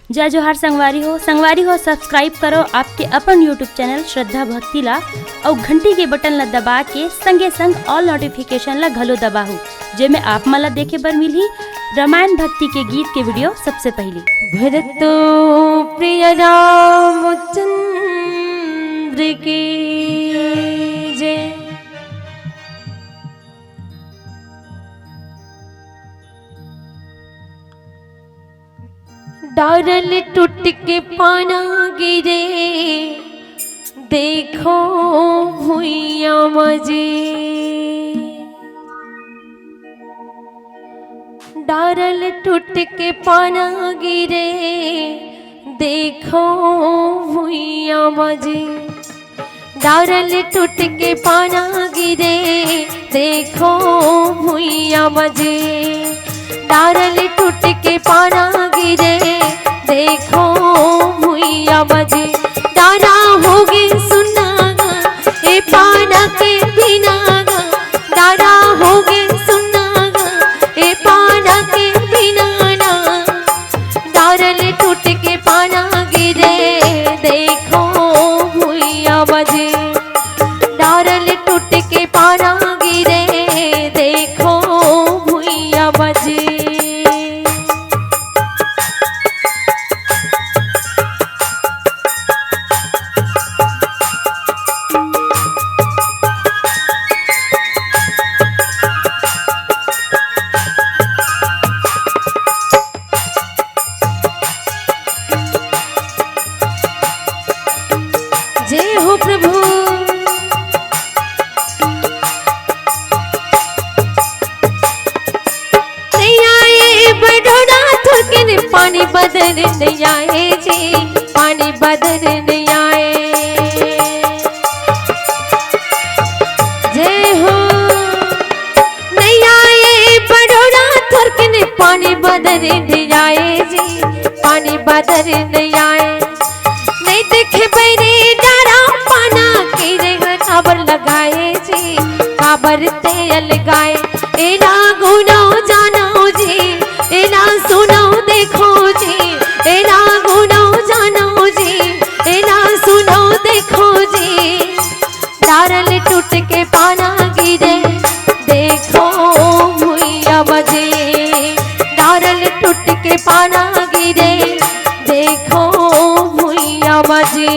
जय जोहार संगवारी हो सब्सक्राइब करो आपके अपन यूट्यूब चैनल श्रद्धा भक्ति ला और घंटी के बटन ला दबा के संगे संग ऑल नोटिफिकेशन ला घलो दबाहू जेमे आप मला देखे बर मिलही रामायण भक्ति के गीत के वीडियो सबसे पहले। भरतो प्रिय रामचंद्र की जय। डारल टूट के पाना गिरे देखो भुइया मजे। डारल टूट के पाना गिरे देखो भुइया मजे। डारल टूट के पाना गिरे देखो भुइया मजे। डारल टूट के पाना गिरे देखो भुइया मजे। डारा होगे सुनागा ए पाना के बिना गा। डारा होगे सुनागा ए पाना के बिना ना। डारल टूट के पाना गिरे देखो भुइया मजे। डारल टूट के पाना गिरे देखो भुइया मजे। जय हो प्रभु। बड़ोड़ा थोकिन पानी बदल नहीं आए जी। पानी बदल नहीं आए। जय हो। नहीं आए बड़ोड़ा थोकिन पानी बदल नहीं आए जी। पानी बदल नहीं आए। नहीं देखे बैरे डारा पाना के काबर लगाए जी। काबर तेल लगाए एना गुनो जानो जी। एना सुनो देखो जी। एना गुनो जानो जी। एना सुनो देखो जी। डारल टूट के पाना गिरे देखो भुइया मजे। डारल टूट के पाना गिरे देखो भुइया मजे।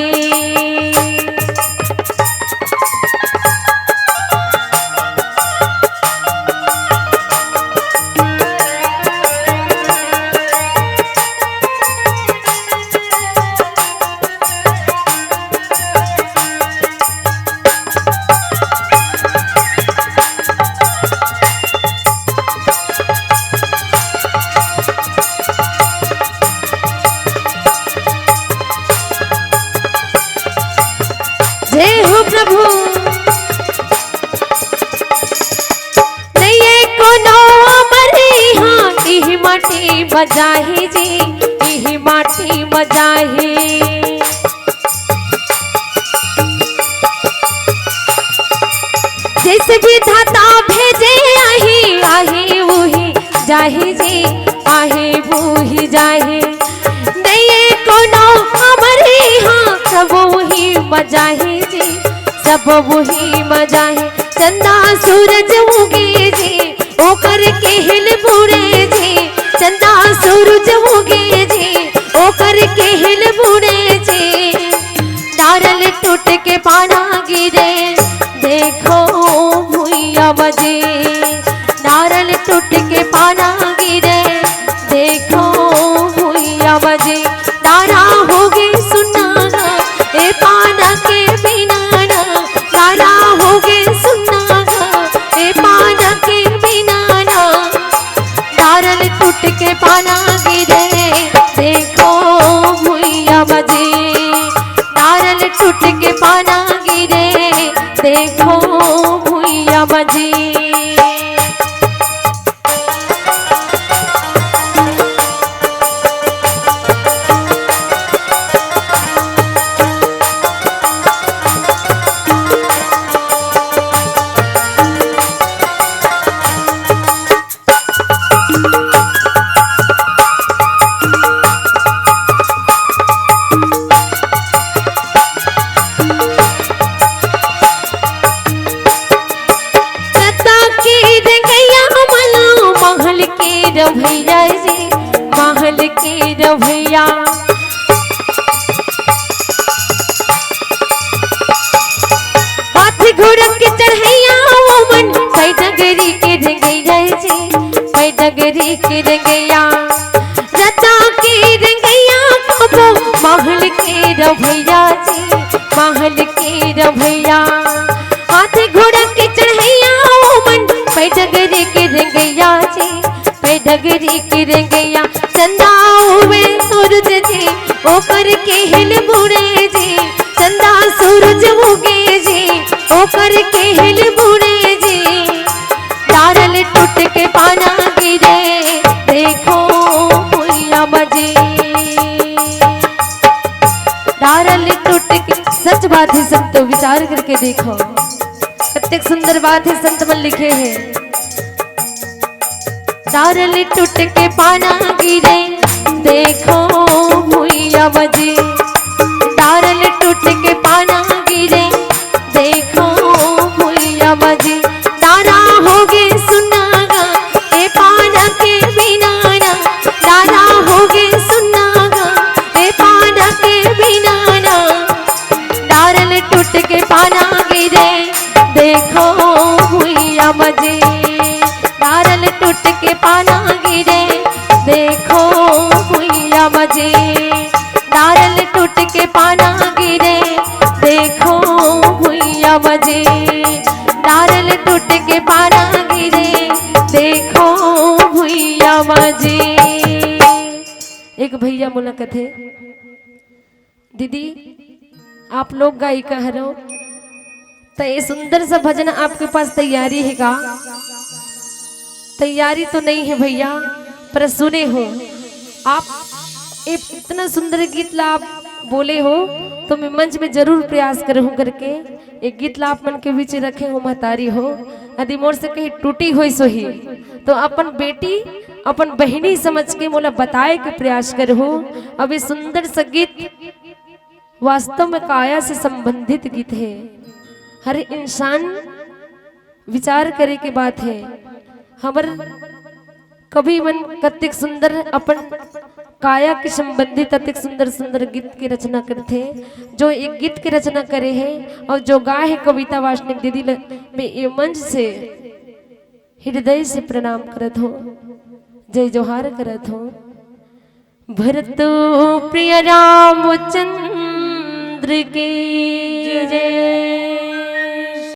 जय हो प्रभु। नहीं कोनो मरे हाँ इही माटी बजाही जी। इही माटी बजाही। जैसे विधाता भेजे आही आही वही जाही जी। आही वही जाही। नहीं कोनो मरे हाँ सब वही मजाही जी। सब वही मजाही। चंदा सूरज उगे जी ओकर के हिल बुरे जी। चंदा सूरज उगे जी ओकर के हिल बुरे जी। डारल टूट के पाना गिरे देखो भुइया मजे। डारल टूट के पाना गिरे देखो भुइया मजे। डारा होगे सुनागा ए पाना के बिना ना। डारा होगे सुनागा ए पाना के बिना ना। डारल टूट के पाना गिरे देखो भुइया मजे। डारल टूट के पाना गिरे देखो भुइया मजे। रवैया। हाथी घोड़ा के चढ़ैया वो मन कई डगरी के रंगैया जी, कई डगरी के रंगैया। रता के रंगैया कबो महल के रवैया जी, महल के रवैया। हाथी घोड़ा के चढ़ैया वो मन कई डगरी के रंगैया जी, कई डगरी के रंगैया। चंदा हुए सूरज जी ओकर के हिल बुड़े जी, चंदा सूरज उगे जी ओकर के हिल बुड़े जी। तारल टूट के पाना गिरे देखो भुइया बजे, तारल टूट के। सच बात है संत, विचार करके देखो कितनी सुंदर बात है संत मन लिखे हैं। तारल टूट के पाना गिरे देखो भुइया बजे, तारल टूट के पाना गिरे देखो भुइया बजे। तारा होगे सुनागा ए पाना के बिना ना, तारा होगे सुनागा ए पाना के बिना ना। तारल टूट के पाना गिरे देखो भुइया बजे, तारल टूट के पाना गिरे देखो भुइया बजे, तारल टूट के पाना गिरे देखो भुइया बजे, तारल टूट के पाना गिरे देखो भुइया बजे। एक भैया मुलाकात है, दीदी आप लोग गायिका हरो तो ये सुंदर सा भजन आपके पास तैयारी है का? तैयारी तो नहीं है भैया, पर सुने हो आप एक इतना सुंदर गीत ला आप बोले हो तो मैं मंच में जरूर प्रयास करूँ करके एक गीत ला आप मन के बीच रखे हो। महतारी हो यदि मोर से कहीं टूटी हो सो ही तो अपन बेटी अपन बहनी समझ के मोला बताए के प्रयास करो। अब ये सुंदर सा गीत वास्तव में काया से संबंधित गीत है, हर इंसान विचार करे के बात है। हमर कभी मन कतिक सुंदर अपन काया के संबंधित अतिक सुंदर सुंदर गीत की रचना करते, जो एक गीत की रचना करे हैं और जो गाय है कविता वासनिक दीदी में ये मंच से हृदय से प्रणाम करत हो, जय जोहार करत हो। भरत प्रिय रामचंद्र की जय।